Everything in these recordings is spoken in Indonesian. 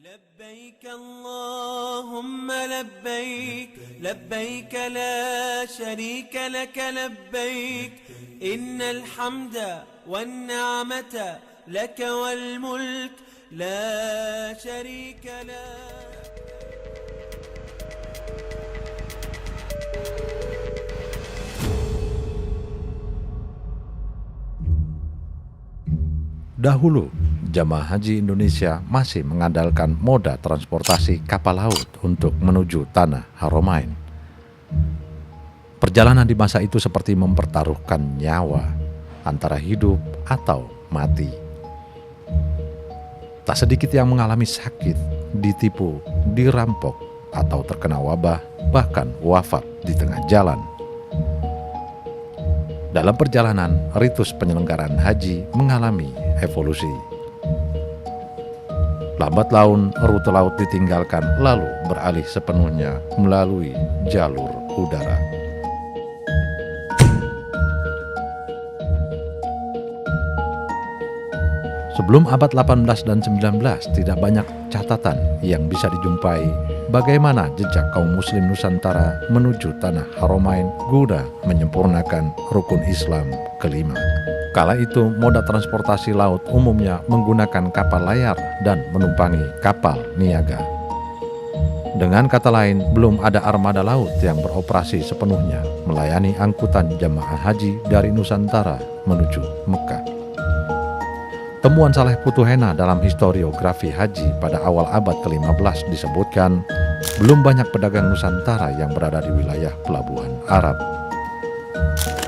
لبيك اللهم لبيك لبيك لا شريك لك لبيك إن الحمد والنعمة لك والملك لا شريك لك. Dahulu, jamaah haji Indonesia masih mengandalkan moda transportasi kapal laut untuk menuju tanah Haramain. Perjalanan di masa itu seperti mempertaruhkan nyawa antara hidup atau mati. Tak sedikit yang mengalami sakit, ditipu, dirampok, atau terkena wabah, bahkan wafat di tengah jalan. Dalam perjalanan, ritus penyelenggaraan haji mengalami evolusi. Lambat laun, rute laut ditinggalkan lalu beralih sepenuhnya melalui jalur udara. Sebelum abad 18 dan 19, tidak banyak catatan yang bisa dijumpai bagaimana jejak kaum muslim Nusantara menuju tanah Haramain guna menyempurnakan rukun Islam kelima. Kala itu, moda transportasi laut umumnya menggunakan kapal layar dan menumpangi kapal niaga. Dengan kata lain, belum ada armada laut yang beroperasi sepenuhnya melayani angkutan jamaah haji dari Nusantara menuju Mekah. Temuan Saleh Putuhena dalam historiografi haji pada awal abad ke-15 disebutkan, belum banyak pedagang Nusantara yang berada di wilayah pelabuhan Arab.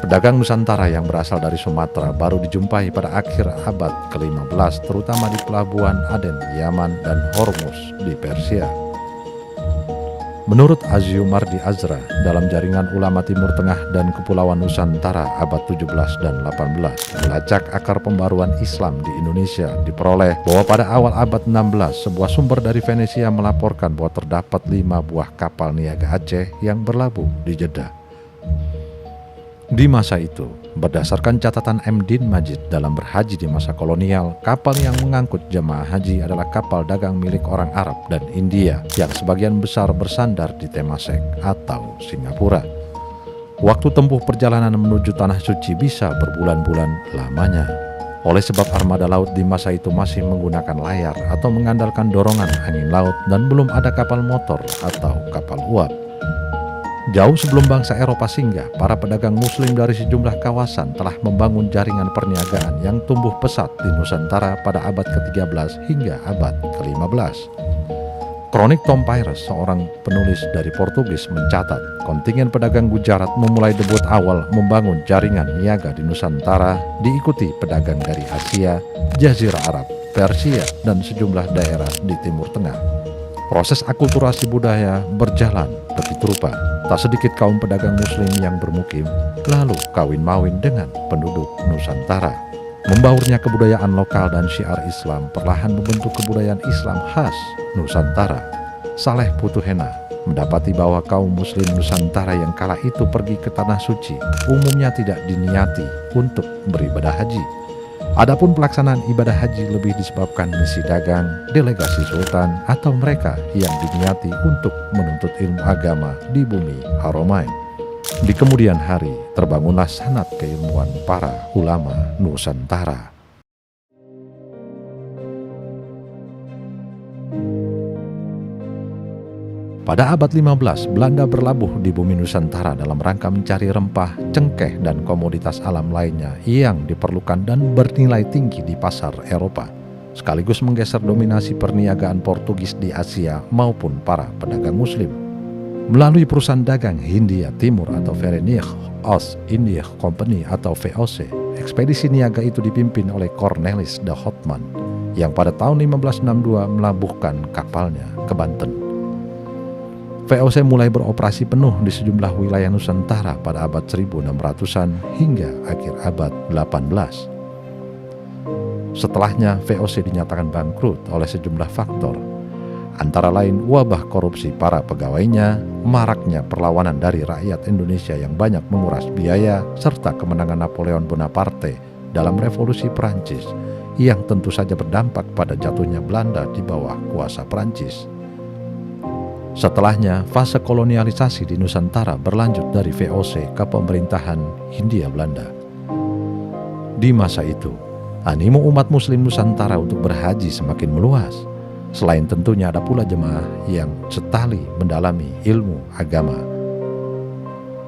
Pedagang Nusantara yang berasal dari Sumatera baru dijumpai pada akhir abad ke-15, terutama di pelabuhan Aden, Yaman, dan Hormuz di Persia. Menurut Aziumardi Azra, dalam jaringan ulama Timur Tengah dan Kepulauan Nusantara abad 17 dan 18, melacak akar pembaruan Islam di Indonesia diperoleh bahwa pada awal abad 16, sebuah sumber dari Venesia melaporkan bahwa terdapat 5 buah kapal niaga Aceh yang berlabuh di Jeddah. Di masa itu, berdasarkan catatan M. Din Majid dalam berhaji di masa kolonial, kapal yang mengangkut jamaah haji adalah kapal dagang milik orang Arab dan India yang sebagian besar bersandar di Temasek atau Singapura. Waktu tempuh perjalanan menuju Tanah Suci bisa berbulan-bulan lamanya. Oleh sebab armada laut di masa itu masih menggunakan layar atau mengandalkan dorongan angin laut dan belum ada kapal motor atau kapal uap. Jauh sebelum bangsa Eropa singgah, para pedagang muslim dari sejumlah kawasan telah membangun jaringan perniagaan yang tumbuh pesat di Nusantara pada abad ke-13 hingga abad ke-15. Kronik Tom Pires, seorang penulis dari Portugis, mencatat kontingen pedagang Gujarat memulai debut awal membangun jaringan niaga di Nusantara, diikuti pedagang dari Asia, Jazirah Arab, Persia, dan sejumlah daerah di Timur Tengah. Proses akulturasi budaya berjalan begitu rupa. Tak sedikit kaum pedagang muslim yang bermukim lalu kawin-mawin dengan penduduk Nusantara. Membaurnya kebudayaan lokal dan syiar Islam perlahan membentuk kebudayaan Islam khas Nusantara. Saleh Putuhena mendapati bahwa kaum muslim Nusantara yang kala itu pergi ke Tanah Suci umumnya tidak diniati untuk beribadah haji. Adapun pelaksanaan ibadah haji lebih disebabkan misi dagang, delegasi sultan, atau mereka yang diniati untuk menuntut ilmu agama di bumi Haramain. Di kemudian hari, terbangunlah sanad keilmuan para ulama Nusantara. Pada abad 15, Belanda berlabuh di bumi Nusantara dalam rangka mencari rempah, cengkeh, dan komoditas alam lainnya yang diperlukan dan bernilai tinggi di pasar Eropa, sekaligus menggeser dominasi perniagaan Portugis di Asia maupun para pedagang muslim. Melalui perusahaan dagang Hindia Timur atau Verenigd Oost-Indië Company atau VOC, ekspedisi niaga itu dipimpin oleh Cornelis de Houtman yang pada tahun 1562 melabuhkan kapalnya ke Banten. VOC mulai beroperasi penuh di sejumlah wilayah Nusantara pada abad 1600-an hingga akhir abad 18. Setelahnya, VOC dinyatakan bangkrut oleh sejumlah faktor, antara lain wabah korupsi para pegawainya, maraknya perlawanan dari rakyat Indonesia yang banyak menguras biaya, serta kemenangan Napoleon Bonaparte dalam Revolusi Prancis yang tentu saja berdampak pada jatuhnya Belanda di bawah kuasa Prancis. Setelahnya, fase kolonialisasi di Nusantara berlanjut dari VOC ke pemerintahan Hindia Belanda. Di masa itu, animo umat muslim Nusantara untuk berhaji semakin meluas. Selain tentunya ada pula jemaah yang setali mendalami ilmu agama.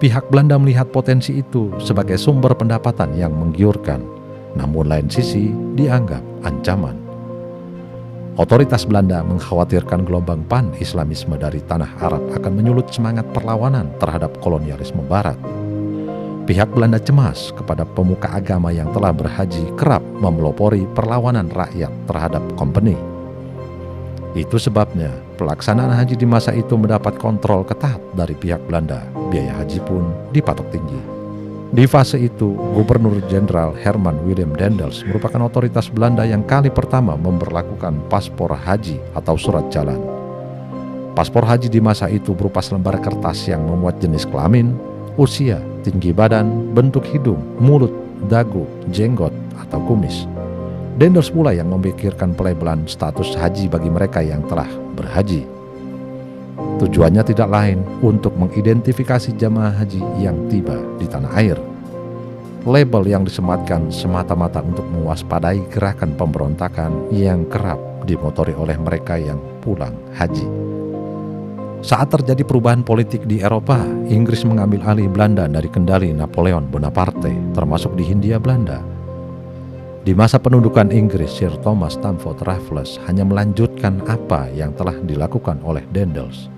Pihak Belanda melihat potensi itu sebagai sumber pendapatan yang menggiurkan, namun lain sisi dianggap ancaman. Otoritas Belanda mengkhawatirkan gelombang pan-Islamisme dari tanah Arab akan menyulut semangat perlawanan terhadap kolonialisme Barat. Pihak Belanda cemas kepada pemuka agama yang telah berhaji kerap memelopori perlawanan rakyat terhadap kompeni. Itu sebabnya pelaksanaan haji di masa itu mendapat kontrol ketat dari pihak Belanda. Biaya haji pun dipatok tinggi. Di fase itu, Gubernur Jenderal Herman Willem Daendels merupakan otoritas Belanda yang kali pertama memberlakukan paspor haji atau surat jalan. Paspor haji di masa itu berupa selembar kertas yang memuat jenis kelamin, usia, tinggi badan, bentuk hidung, mulut, dagu, jenggot, atau kumis. Daendels pula yang memikirkan pelabelan status haji bagi mereka yang telah berhaji. Tujuannya tidak lain untuk mengidentifikasi jamaah haji yang tiba di tanah air. Label yang disematkan semata-mata untuk mewaspadai gerakan pemberontakan yang kerap dimotori oleh mereka yang pulang haji. Saat terjadi perubahan politik di Eropa, Inggris mengambil alih Belanda dari kendali Napoleon Bonaparte, termasuk di Hindia Belanda. Di masa pendudukan Inggris, Sir Thomas Stamford Raffles hanya melanjutkan apa yang telah dilakukan oleh Daendels.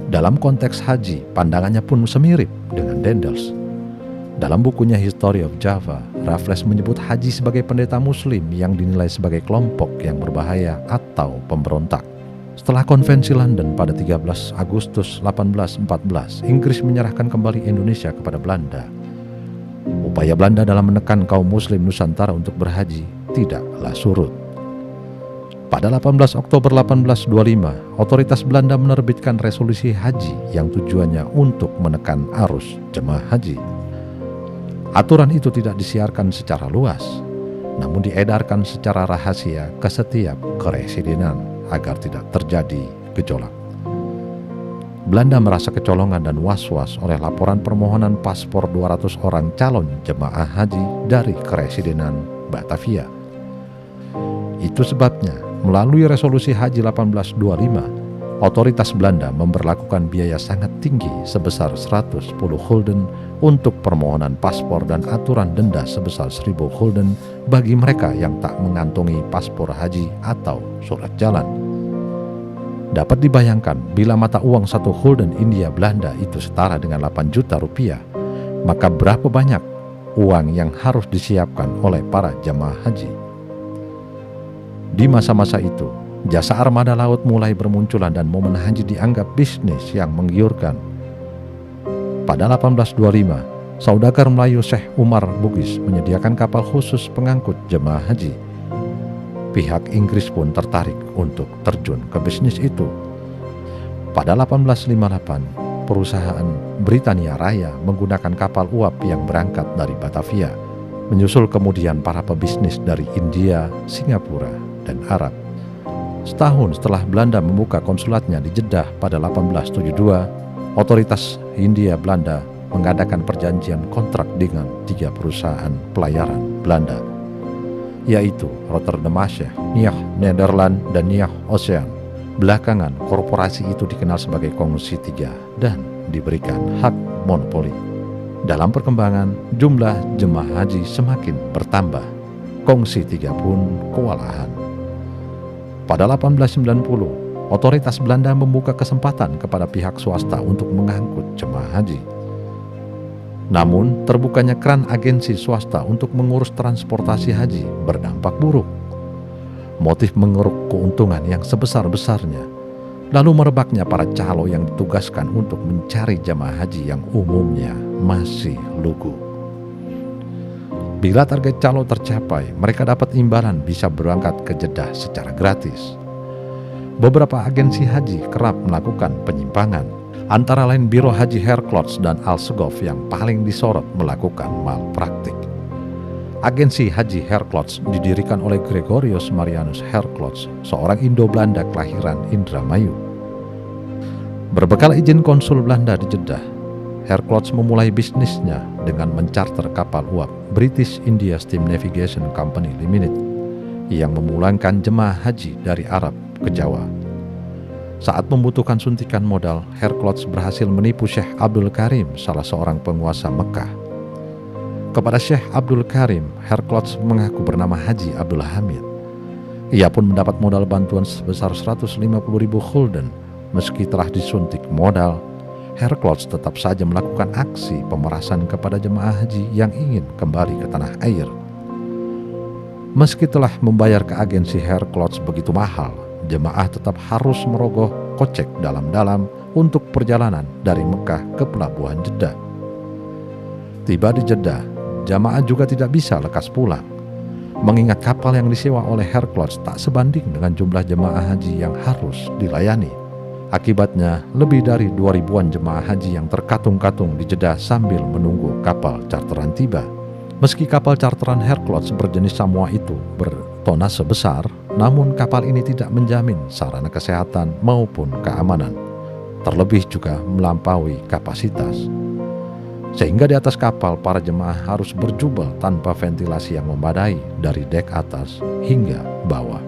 Dalam konteks haji, pandangannya pun semirip dengan Daendels. Dalam bukunya History of Java, Raffles menyebut haji sebagai pendeta muslim yang dinilai sebagai kelompok yang berbahaya atau pemberontak. Setelah konvensi London pada 13 Agustus 1814, Inggris menyerahkan kembali Indonesia kepada Belanda. Upaya Belanda dalam menekan kaum muslim Nusantara untuk berhaji tidaklah surut. Pada 18 Oktober 1825, otoritas Belanda menerbitkan resolusi haji yang tujuannya untuk menekan arus jemaah haji. Aturan itu tidak disiarkan secara luas, namun diedarkan secara rahasia ke setiap keresidenan agar tidak terjadi gejolak. Belanda merasa kecolongan dan was-was oleh laporan permohonan paspor 200 orang calon jemaah haji dari keresidenan Batavia. Itu sebabnya, melalui resolusi haji 1825, otoritas Belanda memberlakukan biaya sangat tinggi sebesar 110 gulden untuk permohonan paspor dan aturan denda sebesar 1000 gulden bagi mereka yang tak mengantongi paspor haji atau surat jalan. Dapat dibayangkan bila mata uang 1 gulden India Belanda itu setara dengan 8 juta rupiah, maka berapa banyak uang yang harus disiapkan oleh para jamaah haji. Di masa-masa itu, jasa armada laut mulai bermunculan dan momen haji dianggap bisnis yang menggiurkan. Pada 1825, saudagar Melayu Syekh Umar Bugis menyediakan kapal khusus pengangkut jemaah haji. Pihak Inggris pun tertarik untuk terjun ke bisnis itu. Pada 1858, perusahaan Britania Raya menggunakan kapal uap yang berangkat dari Batavia, menyusul kemudian para pebisnis dari India, Singapura, dan Arab. Setahun setelah Belanda membuka konsulatnya di Jeddah pada 1872, otoritas Hindia Belanda mengadakan perjanjian kontrak dengan 3 perusahaan pelayaran Belanda, yaitu Rotterdamsche, Niach Nederland, dan Niach Ocean. Belakangan, korporasi itu dikenal sebagai Kongsi 3 dan diberikan hak monopoli. Dalam perkembangan, jumlah jemaah haji semakin bertambah. Kongsi 3 pun kewalahan. Pada 1890, otoritas Belanda membuka kesempatan kepada pihak swasta untuk mengangkut jemaah haji. Namun, terbukanya keran agensi swasta untuk mengurus transportasi haji berdampak buruk. Motif mengeruk keuntungan yang sebesar-besarnya, lalu merebaknya para calo yang ditugaskan untuk mencari jemaah haji yang umumnya masih lugu. Bila target calo tercapai, mereka dapat imbalan bisa berangkat ke Jeddah secara gratis. Beberapa agensi haji kerap melakukan penyimpangan, antara lain Biro Haji Herklots dan Al-Sugov yang paling disorot melakukan malpraktik. Agensi Haji Herklotz didirikan oleh Gregorius Marianus Herklotz, seorang Indo-Belanda kelahiran Indramayu. Berbekal izin konsul Belanda di Jeddah, Herklotz memulai bisnisnya dengan mencarter kapal uap British India Steam Navigation Company Limited yang memulangkan jemaah haji dari Arab ke Jawa. Saat membutuhkan suntikan modal, Herklotz berhasil menipu Syekh Abdul Karim, salah seorang penguasa Mekah. Kepada Syekh Abdul Karim, Herklotz mengaku bernama Haji Abdul Hamid. Ia pun mendapat modal bantuan sebesar 150.000 gulden. Meski telah disuntik modal, Herklotz tetap saja melakukan aksi pemerasan kepada jemaah haji yang ingin kembali ke tanah air. Meski telah membayar ke agensi Herklotz begitu mahal, jemaah tetap harus merogoh kocek dalam-dalam untuk perjalanan dari Mekah ke pelabuhan Jeddah. Tiba di Jeddah, jamaah juga tidak bisa lekas pulang, mengingat kapal yang disewa oleh Herklotz tak sebanding dengan jumlah jemaah haji yang harus dilayani. Akibatnya, lebih dari 2.000-an jemaah haji yang terkatung-katung di Jeddah sambil menunggu kapal charteran tiba. Meski kapal charteran Herklotz berjenis Samoa itu bertonase besar, namun kapal ini tidak menjamin sarana kesehatan maupun keamanan, terlebih juga melampaui kapasitas. Sehingga di atas kapal, para jemaah harus berjubel tanpa ventilasi yang memadai dari dek atas hingga bawah.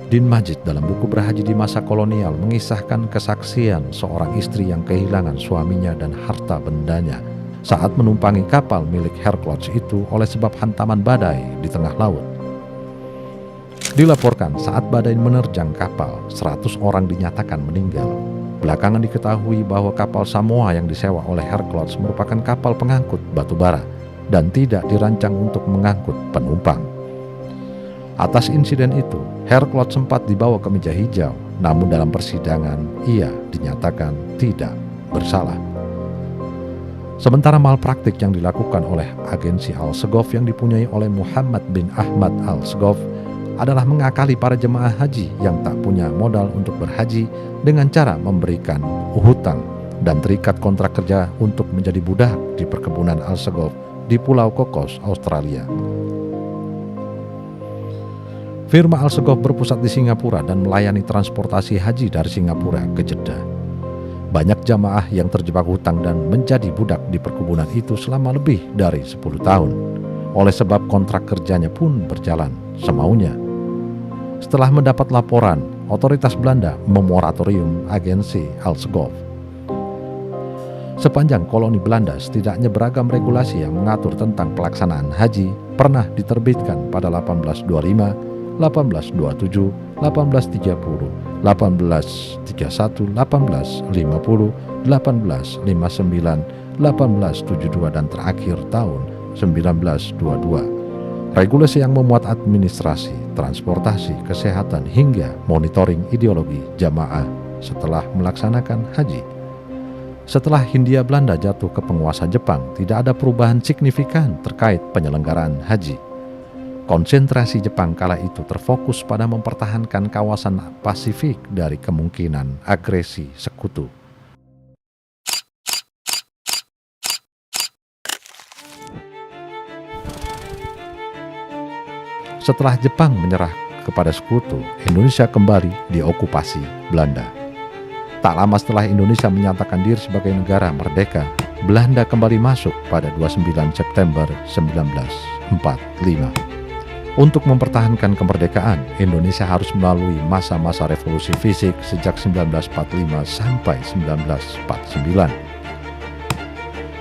Din Majid dalam buku Berhaji di Masa Kolonial mengisahkan kesaksian seorang istri yang kehilangan suaminya dan harta bendanya saat menumpangi kapal milik Herklotz itu oleh sebab hantaman badai di tengah laut. Dilaporkan saat badai menerjang kapal, 100 orang dinyatakan meninggal. Belakangan diketahui bahwa kapal Samoa yang disewa oleh Herklotz merupakan kapal pengangkut batu bara dan tidak dirancang untuk mengangkut penumpang. Atas insiden itu, Herklotz sempat dibawa ke meja hijau, namun dalam persidangan ia dinyatakan tidak bersalah. Sementara malpraktik yang dilakukan oleh agensi Al-Segov yang dipunyai oleh Muhammad bin Ahmad Al-Segov adalah mengakali para jemaah haji yang tak punya modal untuk berhaji dengan cara memberikan hutang dan terikat kontrak kerja untuk menjadi budak di perkebunan Al-Segov di Pulau Cocos, Australia. Firma Al-Segov berpusat di Singapura dan melayani transportasi haji dari Singapura ke Jeddah. Banyak jamaah yang terjebak hutang dan menjadi budak di perkebunan itu selama lebih dari 10 tahun. Oleh sebab kontrak kerjanya pun berjalan semaunya. Setelah mendapat laporan, otoritas Belanda memoratorium agensi Al-Segov. Sepanjang koloni Belanda, setidaknya beragam regulasi yang mengatur tentang pelaksanaan haji pernah diterbitkan pada 1825, 1827, 1830, 1831, 1850, 1859, 1872 dan terakhir tahun 1922. Regulasi yang memuat administrasi, transportasi, kesehatan hingga monitoring ideologi jamaah setelah melaksanakan haji. Setelah Hindia Belanda jatuh ke penguasa Jepang, tidak ada perubahan signifikan terkait penyelenggaraan haji. Konsentrasi Jepang kala itu terfokus pada mempertahankan kawasan Pasifik dari kemungkinan agresi sekutu. Setelah Jepang menyerah kepada sekutu, Indonesia kembali diokupasi Belanda. Tak lama setelah Indonesia menyatakan diri sebagai negara merdeka, Belanda kembali masuk pada 29 September 1945. Untuk mempertahankan kemerdekaan, Indonesia harus melalui masa-masa revolusi fisik sejak 1945 sampai 1949.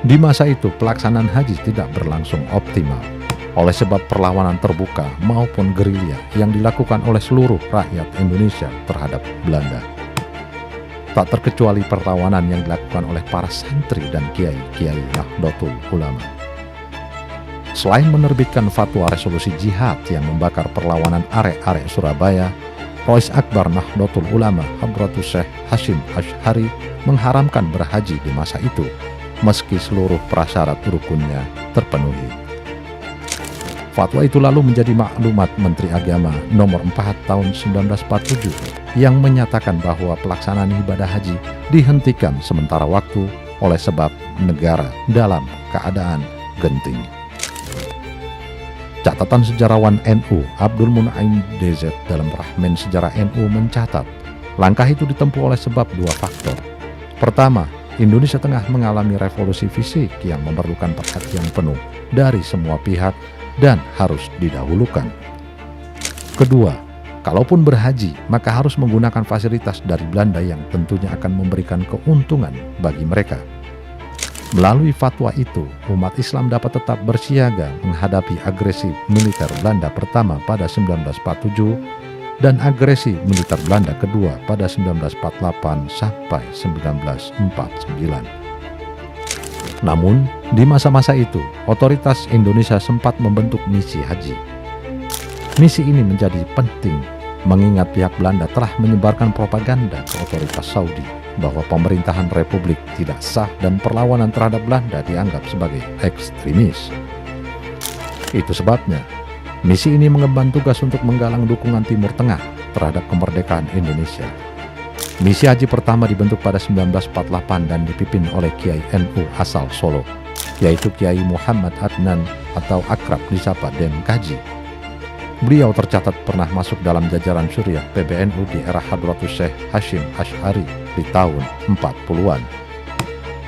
Di masa itu, pelaksanaan haji tidak berlangsung optimal. Oleh sebab perlawanan terbuka maupun gerilya yang dilakukan oleh seluruh rakyat Indonesia terhadap Belanda. Tak terkecuali perlawanan yang dilakukan oleh para santri dan kiai-kiai Nahdlatul Ulama. Selain menerbitkan fatwa resolusi jihad yang membakar perlawanan arek-arek Surabaya, Rois Akbar Nahdlatul Ulama Hadratus Syekh Hasyim Asy'ari mengharamkan berhaji di masa itu, meski seluruh prasyarat rukunnya terpenuhi. Fatwa itu lalu menjadi maklumat Menteri Agama nomor 4 tahun 1947 yang menyatakan bahwa pelaksanaan ibadah haji dihentikan sementara waktu oleh sebab negara dalam keadaan genting. Catatan sejarawan NU Abdul Munaim DZ dalam Rahmen Sejarah NU mencatat, langkah itu ditempuh oleh sebab dua faktor. Pertama, Indonesia tengah mengalami revolusi fisik yang memerlukan perhatian penuh dari semua pihak dan harus didahulukan. Kedua, kalaupun berhaji, maka harus menggunakan fasilitas dari Belanda yang tentunya akan memberikan keuntungan bagi mereka. Melalui fatwa itu, umat Islam dapat tetap bersiaga menghadapi agresi militer Belanda pertama pada 1947 dan agresi militer Belanda kedua pada 1948 sampai 1949. Namun, di masa-masa itu, otoritas Indonesia sempat membentuk misi haji. Misi ini menjadi penting mengingat pihak Belanda telah menyebarkan propaganda ke otoritas Saudi bahwa pemerintahan Republik tidak sah dan perlawanan terhadap Belanda dianggap sebagai ekstremis. Itu sebabnya, misi ini mengemban tugas untuk menggalang dukungan Timur Tengah terhadap kemerdekaan Indonesia. Misi haji pertama dibentuk pada 1948 dan dipimpin oleh Kiai NU asal Solo, yaitu Kiai Muhammad Adnan atau akrab disapa Den Kaji. Beliau tercatat pernah masuk dalam jajaran Suriah PBNU di era Hadratus Syekh Hashim Asy'ari di tahun 40-an.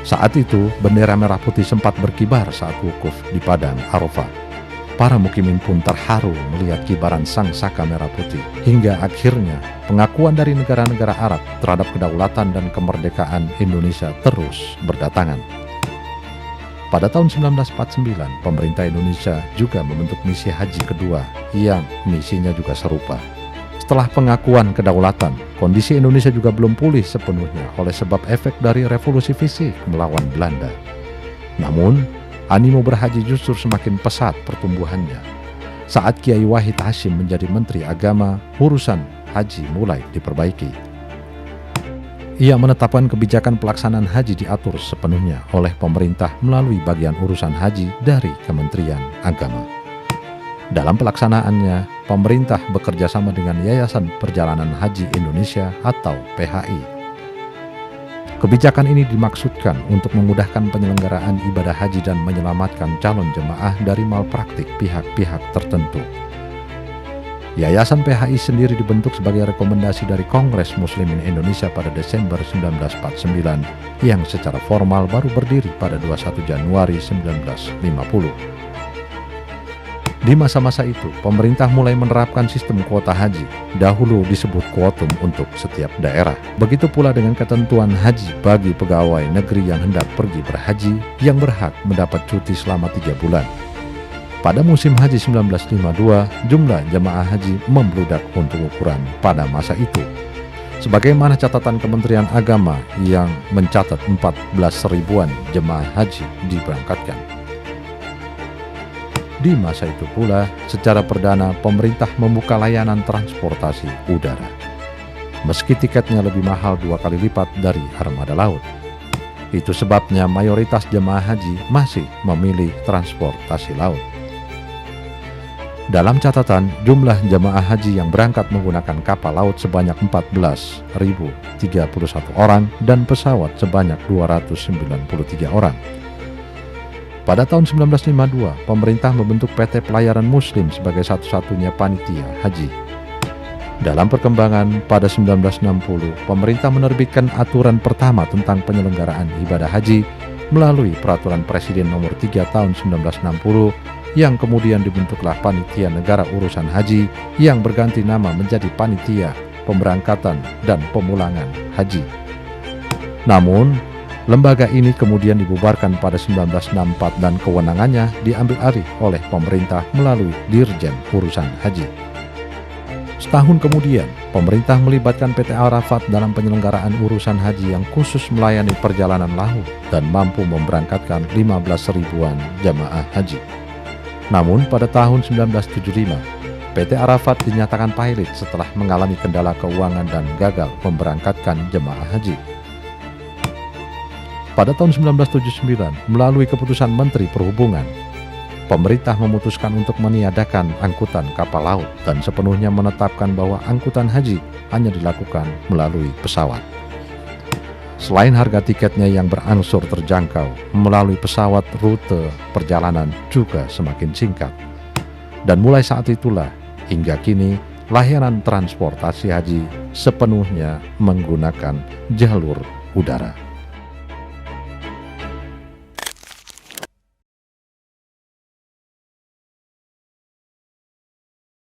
Saat itu, bendera merah putih sempat berkibar saat wukuf di Padang Arafah. Para mukimin pun terharu melihat kibaran sang saka merah putih, hingga akhirnya pengakuan dari negara-negara Arab terhadap kedaulatan dan kemerdekaan Indonesia terus berdatangan. Pada tahun 1949, pemerintah Indonesia juga membentuk misi haji kedua yang misinya juga serupa. Setelah pengakuan kedaulatan, kondisi Indonesia juga belum pulih sepenuhnya oleh sebab efek dari revolusi fisik melawan Belanda. Namun, animo berhaji justru semakin pesat pertumbuhannya. Saat Kiai Wahid Hasyim menjadi Menteri Agama, urusan haji mulai diperbaiki. Ia menetapkan kebijakan pelaksanaan haji diatur sepenuhnya oleh pemerintah melalui bagian urusan haji dari Kementerian Agama. Dalam pelaksanaannya, pemerintah bekerja sama dengan Yayasan Perjalanan Haji Indonesia atau PHI. Kebijakan ini dimaksudkan untuk memudahkan penyelenggaraan ibadah haji dan menyelamatkan calon jemaah dari malpraktik pihak-pihak tertentu. Yayasan PHI sendiri dibentuk sebagai rekomendasi dari Kongres Muslimin Indonesia pada Desember 1949 yang secara formal baru berdiri pada 21 Januari 1950. Di masa-masa itu, pemerintah mulai menerapkan sistem kuota haji, dahulu disebut kuotum untuk setiap daerah. Begitu pula dengan ketentuan haji bagi pegawai negeri yang hendak pergi berhaji yang berhak mendapat cuti selama 3 bulan. Pada musim haji 1952, jumlah jemaah haji membludak untuk ukuran pada masa itu. Sebagaimana catatan Kementerian Agama yang mencatat 14.000-an jemaah haji diberangkatkan. Di masa itu pula, secara perdana pemerintah membuka layanan transportasi udara. Meski tiketnya lebih mahal 2 kali lipat dari armada laut. Itu sebabnya mayoritas jemaah haji masih memilih transportasi laut. Dalam catatan, jumlah jemaah haji yang berangkat menggunakan kapal laut sebanyak 14.031 orang dan pesawat sebanyak 293 orang. Pada tahun 1952, pemerintah membentuk PT Pelayaran Muslim sebagai satu-satunya panitia haji. Dalam perkembangan, pada 1960, pemerintah menerbitkan aturan pertama tentang penyelenggaraan ibadah haji melalui Peraturan Presiden Nomor 3 Tahun 1960 yang kemudian dibentuklah Panitia Negara Urusan Haji yang berganti nama menjadi Panitia Pemberangkatan dan Pemulangan Haji. Namun, lembaga ini kemudian dibubarkan pada 1964 dan kewenangannya diambil alih oleh pemerintah melalui Dirjen Urusan Haji. Setahun kemudian, pemerintah melibatkan PT Arafat dalam penyelenggaraan urusan haji yang khusus melayani perjalanan laut dan mampu memberangkatkan 15.000-an jamaah haji. Namun pada tahun 1975, PT Arafat dinyatakan pailit setelah mengalami kendala keuangan dan gagal memberangkatkan jemaah haji. Pada tahun 1979, melalui keputusan Menteri Perhubungan, pemerintah memutuskan untuk meniadakan angkutan kapal laut dan sepenuhnya menetapkan bahwa angkutan haji hanya dilakukan melalui pesawat. Selain harga tiketnya yang berangsur terjangkau, melalui pesawat rute perjalanan juga semakin singkat. Dan mulai saat itulah hingga kini layanan transportasi haji sepenuhnya menggunakan jalur udara.